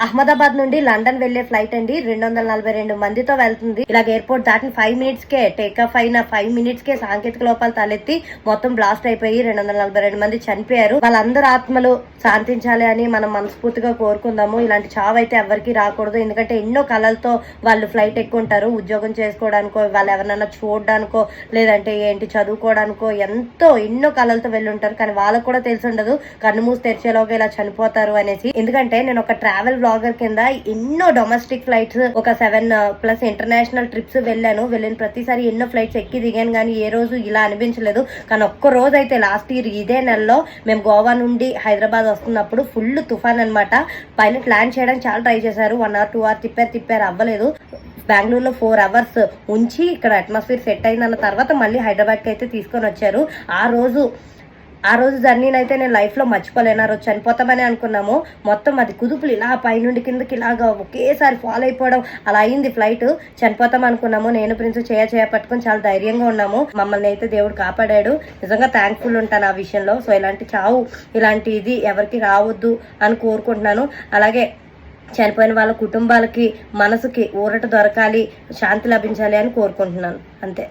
అహ్మదాబాద్ నుండి లండన్ వెళ్లే ఫ్లైట్ అండి 242 మందితో వెళ్తుంది. ఇలాగ ఎయిర్పోర్ట్ దాటిన 5 మినిట్స్ కే టేకఫ్ అయిన 5 మినిట్స్ కే సాంకేతిక లోపాలు తలెత్తి మొత్తం బ్లాస్ట్ అయిపోయి 242 మంది చనిపోయారు. వాళ్ళందరూ ఆత్మలు శాంతించాలి అని మనం మనస్ఫూర్తిగా కోరుకుందాము. ఇలాంటి చావు అయితే ఎవరికి రాకూడదు. ఎందుకంటే ఎన్నో కళలతో వాళ్ళు ఫ్లైట్ ఎక్కుంటారు. ఉద్యోగం చేసుకోవడానికో, వాళ్ళు ఎవరినైనా చూడడానికో, లేదంటే ఏంటి చదువుకోవడానికో ఎన్నో కళలతో వెళ్ళుంటారు. కానీ వాళ్ళకు కూడా తెలిసి ఉండదు కన్ను మూసి తెరిచేలోగా ఇలా చనిపోతారు అనేసి. ఎందుకంటే నేను ఒక ట్రావెల్ బ్లాగర్ కింద ఎన్నో డొమెస్టిక్ ఫ్లైట్స్ ఒక 7+ ఇంటర్నేషనల్ ట్రిప్స్ వెళ్ళిన ప్రతిసారి ఎన్నో ఫ్లైట్స్ ఎక్కి దిగాను, కానీ ఏ రోజు ఇలా అనిపించలేదు. కానీ ఒక్క రోజు అయితే లాస్ట్ ఇయర్ ఇదే నెలలో మేము గోవా నుండి హైదరాబాద్ వస్తున్నప్పుడు ఫుల్ తుఫాన్ అనమాట. పైలట్ ల్యాండ్ చేయడానికి చాలా ట్రై చేశారు. 1 hour 2 hour తిప్పారు అవ్వలేదు. బెంగళూరులో 4 hours ఉంచి ఇక్కడ అట్మాస్ఫియర్ సెట్ అయిందన్న తర్వాత మళ్ళీ హైదరాబాద్కి అయితే తీసుకొని వచ్చారు. ఆ రోజు జర్నీని అయితే నేను లైఫ్లో మర్చిపోలేను. ఆ రోజు చనిపోతామని అనుకున్నాము. మొత్తం అది కుదుపులు ఇలా పైనుండి కిందకి ఇలాగా ఒకేసారి ఫాలో అయిపోవడం అలా అయింది. ఫ్లైట్ చనిపోతాం అనుకున్నాము. నేను ప్రిన్స్ చేయ పట్టుకొని చాలా ధైర్యంగా ఉన్నాము. మమ్మల్ని అయితే దేవుడు కాపాడాడు. నిజంగా థ్యాంక్ఫుల్ ఉంటాను ఆ విషయంలో. సో ఇలాంటి చావు ఇలాంటి ఇది ఎవరికి రావద్దు అని కోరుకుంటున్నాను. అలాగే చనిపోయిన వాళ్ళ కుటుంబాలకి మనసుకి ఊరట దొరకాలి, శాంతి లభించాలి అని కోరుకుంటున్నాను. అంతే.